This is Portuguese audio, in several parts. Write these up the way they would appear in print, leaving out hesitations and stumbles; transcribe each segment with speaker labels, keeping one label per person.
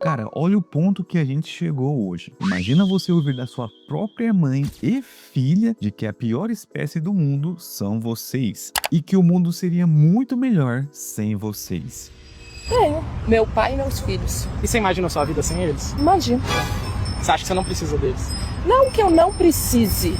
Speaker 1: Cara, olha o ponto que a gente chegou hoje. Imagina você ouvir da sua própria mãe e filha de que a pior espécie do mundo são vocês e que o mundo seria muito melhor sem vocês.
Speaker 2: Tenho. Meu pai e meus filhos.
Speaker 3: E você imagina a sua vida sem eles?
Speaker 2: Imagino.
Speaker 3: Você acha que você não precisa deles?
Speaker 2: Não que eu não precise,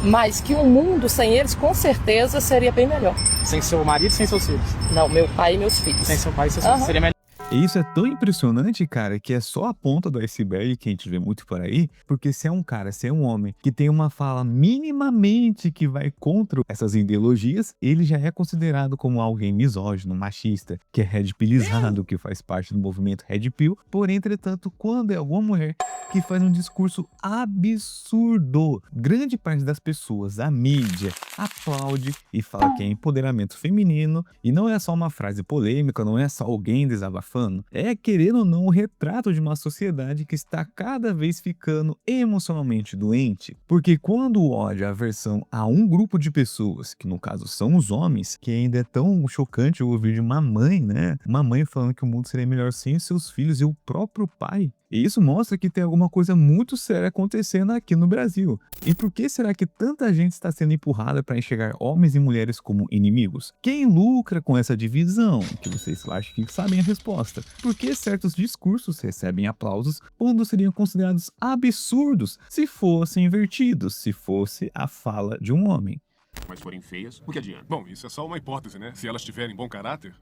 Speaker 2: mas que um mundo sem eles com certeza seria bem melhor.
Speaker 3: Sem seu marido e sem seus filhos?
Speaker 2: Não, meu pai e meus filhos.
Speaker 3: Sem seu pai e seus filhos.
Speaker 2: Aham.
Speaker 3: Seria melhor.
Speaker 1: E isso é tão impressionante, cara, que é só a ponta do iceberg que a gente vê muito por aí, porque se é um cara, se é um homem que tem uma fala minimamente que vai contra essas ideologias, ele já é considerado como alguém misógino, machista, que é red pillizado, que faz parte do movimento red pill. Porém, entretanto, quando é alguma mulher que faz um discurso absurdo, grande parte das pessoas, a mídia, aplaude e fala que é empoderamento feminino, e não é só uma frase polêmica, não é só alguém desabafando, é, querendo ou não, o retrato de uma sociedade que está cada vez ficando emocionalmente doente. Porque quando o ódio é aversão a um grupo de pessoas, que no caso são os homens, que ainda é tão chocante ouvir de uma mãe, né? Uma mãe falando que o mundo seria melhor sem seus filhos e o próprio pai. E isso mostra que tem alguma coisa muito séria acontecendo aqui no Brasil. E por que será que tanta gente está sendo empurrada para enxergar homens e mulheres como inimigos? Quem lucra com essa divisão? Que vocês acham que sabem a resposta. Por que certos discursos recebem aplausos quando seriam considerados absurdos se fossem invertidos, se fosse a fala de um homem?
Speaker 4: Mas forem feias, o que adianta?
Speaker 5: Bom, isso é só uma hipótese, né? Se elas tiverem bom caráter.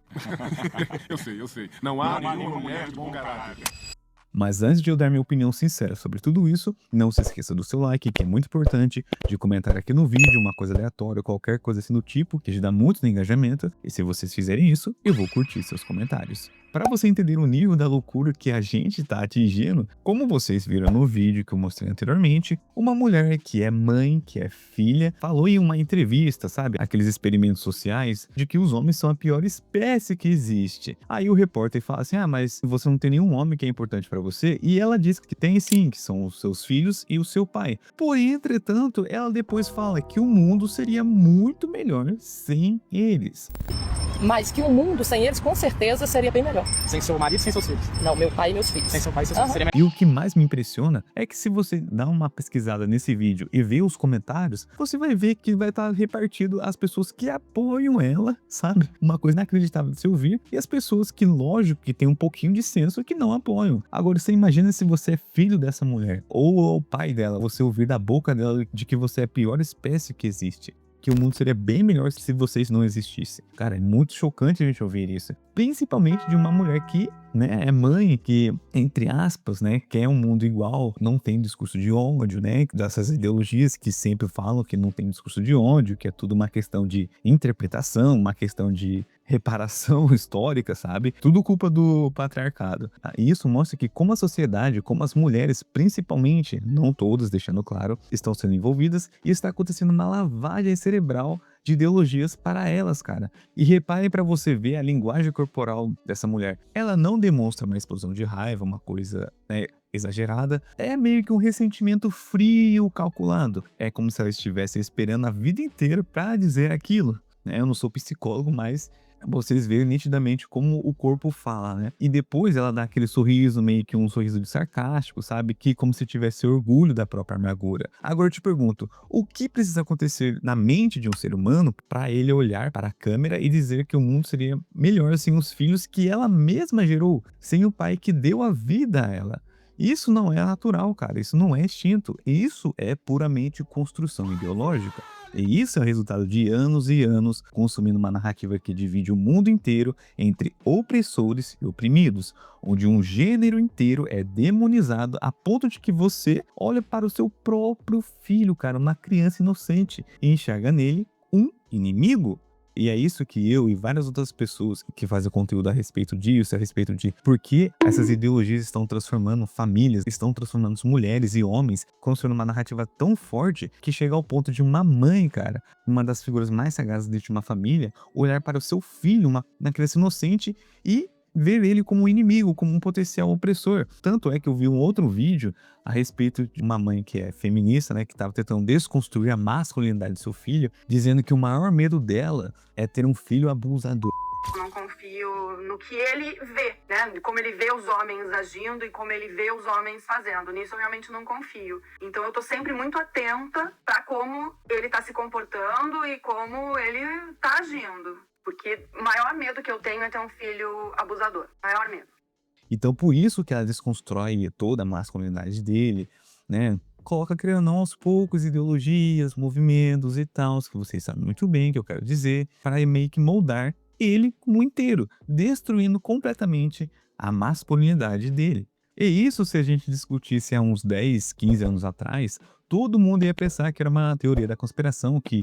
Speaker 5: Eu sei. Não há nenhuma mulher de bom caráter.
Speaker 1: Mas antes de eu dar minha opinião sincera sobre tudo isso, não se esqueça do seu like, que é muito importante, de comentar aqui no vídeo uma coisa aleatória, qualquer coisa assim do tipo, que ajuda muito no engajamento, e se vocês fizerem isso, eu vou curtir seus comentários. Para você entender o nível da loucura que a gente tá atingindo, como vocês viram no vídeo que eu mostrei anteriormente, uma mulher que é mãe, que é filha, falou em uma entrevista, sabe? Aqueles experimentos sociais de que os homens são a pior espécie que existe. Aí o repórter fala assim, mas você não tem nenhum homem que é importante para você? E ela diz que tem sim, que são os seus filhos e o seu pai. Porém, entretanto, ela depois fala que o mundo seria muito melhor sem eles.
Speaker 2: Mas que um mundo sem eles com certeza seria bem melhor.
Speaker 3: Sem seu marido e sem seus filhos?
Speaker 2: Não, meu pai e meus filhos.
Speaker 3: Sem seu pai e seus filhos.
Speaker 2: Aham.
Speaker 3: Seria melhor.
Speaker 1: E o que mais me impressiona é que se você dá uma pesquisada nesse vídeo e ver os comentários, você vai ver que vai estar repartido as pessoas que apoiam ela, sabe? Uma coisa inacreditável de se ouvir, e as pessoas que, lógico, que tem um pouquinho de senso que não apoiam. Agora, você imagina se você é filho dessa mulher, ou o pai dela, você ouvir da boca dela de que você é a pior espécie que existe. Que o mundo seria bem melhor se vocês não existissem. Cara, é muito chocante a gente ouvir isso. Principalmente de uma mulher que, né, é mãe, que, entre aspas, né, quer um mundo igual, não tem discurso de ódio, né, dessas ideologias que sempre falam que não tem discurso de ódio, que é tudo uma questão de interpretação, uma questão de reparação histórica, sabe? Tudo culpa do patriarcado. E isso mostra que como a sociedade, como as mulheres, principalmente, não todas, deixando claro, estão sendo envolvidas e está acontecendo uma lavagem cerebral de ideologias para elas, cara. E reparem para você ver a linguagem corporal dessa mulher. Ela não demonstra uma explosão de raiva, uma coisa, né, exagerada. É meio que um ressentimento frio, calculado. É como se ela estivesse esperando a vida inteira para dizer aquilo. Eu não sou psicólogo, mas vocês veem nitidamente como o corpo fala, né? E depois ela dá aquele sorriso, meio que um sorriso de sarcástico, sabe? Que como se tivesse orgulho da própria amargura. Agora eu te pergunto, o que precisa acontecer na mente de um ser humano para ele olhar para a câmera e dizer que o mundo seria melhor sem os filhos que ela mesma gerou, sem o pai que deu a vida a ela? Isso não é natural, cara. Isso não é instinto. Isso é puramente construção ideológica. E isso é o resultado de anos e anos consumindo uma narrativa que divide o mundo inteiro entre opressores e oprimidos, onde um gênero inteiro é demonizado a ponto de que você olha para o seu próprio filho, cara, uma criança inocente, e enxerga nele um inimigo. E é isso que eu e várias outras pessoas que fazem conteúdo a respeito disso, a respeito de por que essas ideologias estão transformando famílias, estão transformando mulheres e homens, construindo uma narrativa tão forte que chega ao ponto de uma mãe, cara, uma das figuras mais sagazes dentro de uma família, olhar para o seu filho, uma criança inocente, e ver ele como um inimigo, como um potencial opressor. Tanto é que eu vi um outro vídeo a respeito de uma mãe que é feminista, né, que estava tentando desconstruir a masculinidade do seu filho, dizendo que o maior medo dela é ter um filho abusador.
Speaker 6: Eu não confio no que ele vê, né? Como ele vê os homens agindo e como ele vê os homens fazendo. Nisso eu realmente não confio. Então eu tô sempre muito atenta para como ele tá se comportando e como ele tá agindo. Porque o maior medo que eu tenho é ter um filho abusador. Maior medo.
Speaker 1: Então, por isso que ela desconstrói toda a masculinidade dele, né? Coloca, querendo ou não, aos poucos, ideologias, movimentos e tal, que vocês sabem muito bem que eu quero dizer, para meio que moldar ele como inteiro, destruindo completamente a masculinidade dele. E isso, se a gente discutisse há uns 10, 15 anos atrás, todo mundo ia pensar que era uma teoria da conspiração, que,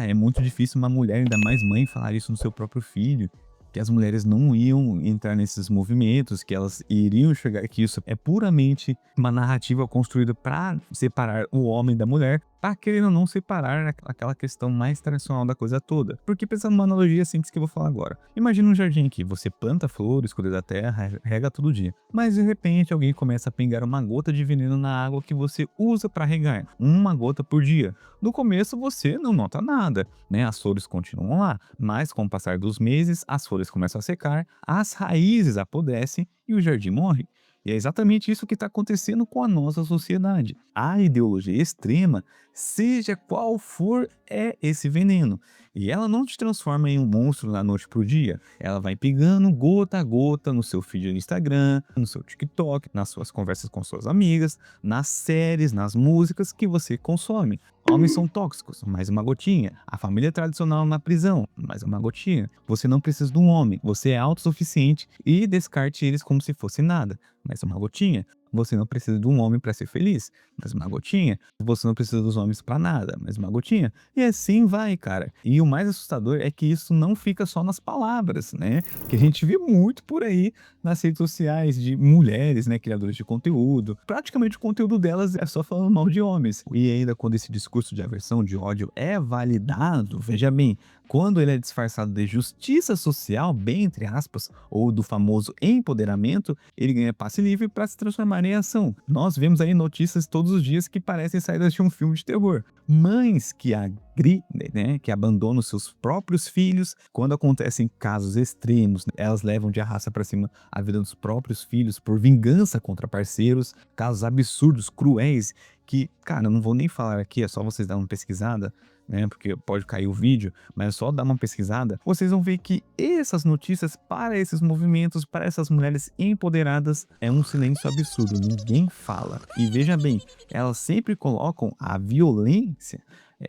Speaker 1: é muito difícil uma mulher, ainda mais mãe, falar isso no seu próprio filho, que as mulheres não iam entrar nesses movimentos, que elas iriam enxergar que isso é puramente uma narrativa construída para separar o homem da mulher, para querendo ou não separar aquela questão mais tradicional da coisa toda. Porque pensando numa analogia simples que eu vou falar agora. Imagina um jardim aqui, você planta flores, cuida da terra, rega todo dia. Mas de repente alguém começa a pingar uma gota de veneno na água que você usa para regar. Uma gota por dia. No começo você não nota nada, né? As flores continuam lá, mas com o passar dos meses, as folhas começam a secar, as raízes apodrecem e o jardim morre. E é exatamente isso que está acontecendo com a nossa sociedade. A ideologia extrema, seja qual for, é esse veneno. E ela não te transforma em um monstro da noite pro dia. Ela vai pegando gota a gota no seu feed do Instagram, no seu TikTok, nas suas conversas com suas amigas, nas séries, nas músicas que você consome. Homens são tóxicos, mais uma gotinha. A família tradicional na prisão, mais uma gotinha. Você não precisa de um homem, você é autossuficiente e descarte eles como se fosse nada, mais uma gotinha. Você não precisa de um homem para ser feliz, mais uma gotinha. Você não precisa dos homens para nada, mais uma gotinha. E assim vai, cara. E o mais assustador é que isso não fica só nas palavras, né? Que a gente vê muito por aí nas redes sociais de mulheres, né, criadoras de conteúdo. Praticamente o conteúdo delas é só falando mal de homens. E ainda quando esse discurso de aversão, de ódio é validado, veja bem, quando ele é disfarçado de justiça social, bem entre aspas, ou do famoso empoderamento, ele ganha passe livre para se transformar em ação. Nós vemos aí notícias todos os dias que parecem saídas de um filme de terror. Mães que agridem, né, que abandonam seus próprios filhos. Quando acontecem casos extremos, elas levam de arrasta para cima a vida dos próprios filhos por vingança contra parceiros. Casos absurdos, cruéis, que, cara, eu não vou nem falar aqui, é só vocês darem uma pesquisada, né, porque pode cair o vídeo, mas é só dar uma pesquisada, vocês vão ver que essas notícias para esses movimentos, para essas mulheres empoderadas, é um silêncio absurdo, ninguém fala. E veja bem, elas sempre colocam a violência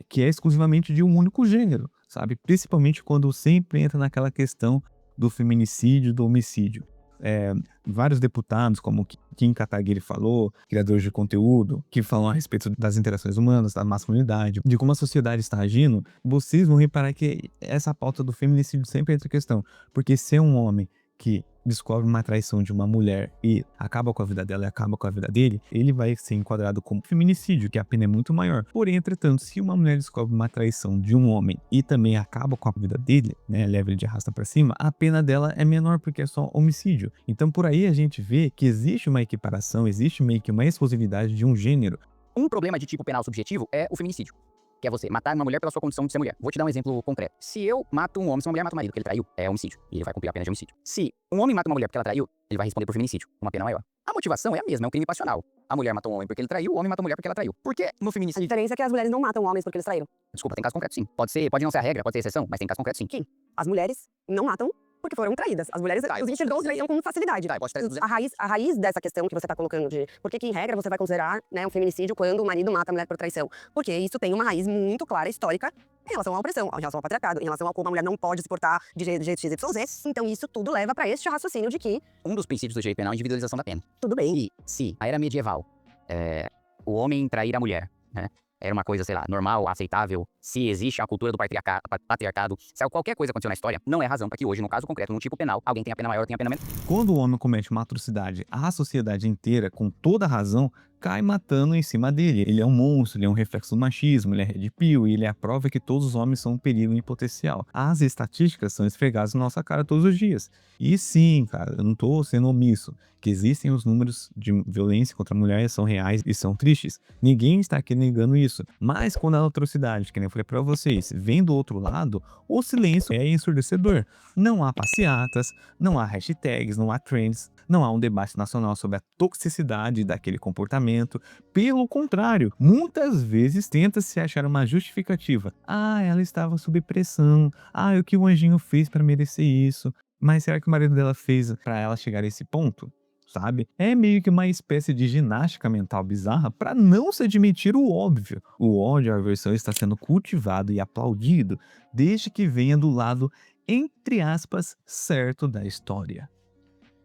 Speaker 1: que é exclusivamente de um único gênero, sabe? Principalmente quando sempre entra naquela questão do feminicídio, do homicídio. Vários deputados, como Kim Kataguiri falou, criadores de conteúdo, que falam a respeito das interações humanas, da masculinidade, de como a sociedade está agindo, vocês vão reparar que essa pauta do feminicídio sempre entra em questão. Porque se é um homem que descobre uma traição de uma mulher e acaba com a vida dela e acaba com a vida dele, ele vai ser enquadrado como feminicídio, que a pena é muito maior. Porém, entretanto, se uma mulher descobre uma traição de um homem e também acaba com a vida dele, né, leva ele de arrasta pra cima, a pena dela é menor porque é só homicídio. Então, por aí a gente vê que existe uma equiparação, existe meio que uma exclusividade de um gênero.
Speaker 7: Um problema de tipo penal subjetivo é o feminicídio, que é você matar uma mulher pela sua condição de ser mulher. Vou te dar um exemplo concreto. Se eu mato um homem, se uma mulher mata um marido porque ele traiu, é homicídio. E ele vai cumprir a pena de homicídio. Se um homem mata uma mulher porque ela traiu, ele vai responder por feminicídio, uma pena maior. A motivação é a mesma, é um crime passional. A mulher matou um homem porque ele traiu, o homem matou a mulher porque ela traiu. Por que no
Speaker 8: A
Speaker 7: feminicídio?
Speaker 8: diferença é que as mulheres não matam homens porque eles traíram.
Speaker 7: Desculpa, tem caso concreto sim. Pode não ser a regra, pode ser exceção, mas tem caso concreto sim.
Speaker 8: Quem? As mulheres não matam porque foram traídas. As mulheres, os enxergam traíam com facilidade.
Speaker 7: Tá, eu posso trazer
Speaker 8: A raiz dessa questão que você está colocando de por que em regra você vai considerar, né, um feminicídio quando o marido mata a mulher por traição? Porque isso tem uma raiz muito clara, histórica, em relação à opressão, em relação ao patriarcado, em relação a como a mulher não pode se portar de jeito XYZ. Então isso tudo leva para este raciocínio de que
Speaker 7: um dos princípios do direito penal é a individualização da pena.
Speaker 8: tudo bem.
Speaker 7: E se a era medieval, o homem trair a mulher, né, era uma coisa, sei lá, normal, aceitável, se existe a cultura do patriarcado, se qualquer coisa aconteceu na história, não é razão para que hoje, no caso concreto, num tipo penal, alguém tenha pena maior ou tenha pena menor.
Speaker 1: Quando o homem comete uma atrocidade, a sociedade inteira, com toda razão, cai matando em cima dele. Ele é um monstro, ele é um reflexo do machismo, ele é red pill e ele é a prova que todos os homens são um perigo em potencial. As estatísticas são esfregadas na nossa cara todos os dias. E sim, cara, eu não tô sendo omisso, que existem os números de violência contra a mulher, são reais e são tristes. Ninguém está aqui negando isso. Mas quando a atrocidade, que nem eu falei pra vocês, vem do outro lado, o silêncio é ensurdecedor. Não há passeatas, não há hashtags, não há trends, não há um debate nacional sobre a toxicidade daquele comportamento. Pelo contrário, muitas vezes tenta-se achar uma justificativa. Ah, ela estava sob pressão. Ah, o que o anjinho fez para merecer isso? Mas será que o marido dela fez para ela chegar a esse ponto? Sabe? É meio que uma espécie de ginástica mental bizarra para não se admitir o óbvio. O ódio à aversão está sendo cultivado e aplaudido desde que venha do lado, entre aspas, certo da história.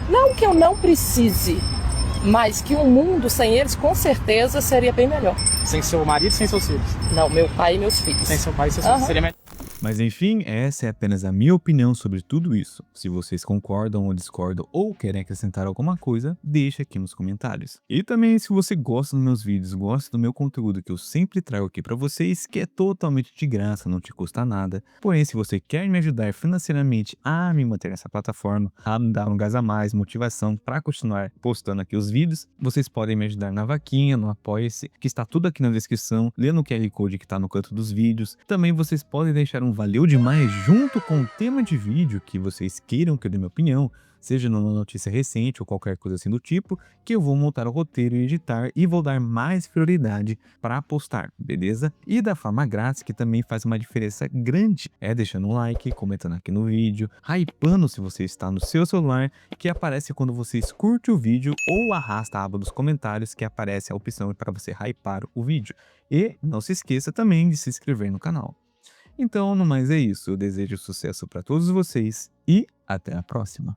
Speaker 2: Não que eu não precise, mas que um mundo sem eles com certeza seria bem melhor.
Speaker 3: Sem seu marido e sem seus filhos.
Speaker 2: Não, meu pai e meus filhos.
Speaker 3: Sem seu pai e seus filhos.
Speaker 2: Aham.
Speaker 3: Seria melhor.
Speaker 1: Mas enfim, essa é apenas a minha opinião sobre tudo isso. Se vocês concordam ou discordam ou querem acrescentar alguma coisa, deixa aqui nos comentários. E também, se você gosta dos meus vídeos, gosta do meu conteúdo que eu sempre trago aqui pra vocês, que é totalmente de graça, não te custa nada. Porém, se você quer me ajudar financeiramente a me manter nessa plataforma, a me dar um gás a mais, motivação para continuar postando aqui os vídeos, vocês podem me ajudar na vaquinha, no Apoia-se, que está tudo aqui na descrição, lendo o QR Code que está no canto dos vídeos. Também vocês podem deixar um valeu demais junto com o tema de vídeo que vocês queiram que eu dê minha opinião, seja numa notícia recente ou qualquer coisa assim do tipo, que eu vou montar o roteiro e editar e vou dar mais prioridade para postar, beleza? E da forma grátis, que também faz uma diferença grande, é deixando um like, comentando aqui no vídeo, hypando se você está no seu celular, que aparece quando você curte o vídeo, ou arrasta a aba dos comentários, que aparece a opção para você hypar o vídeo. E não se esqueça também de se inscrever no canal. Então, no mais é isso. Eu desejo sucesso para todos vocês e até a próxima.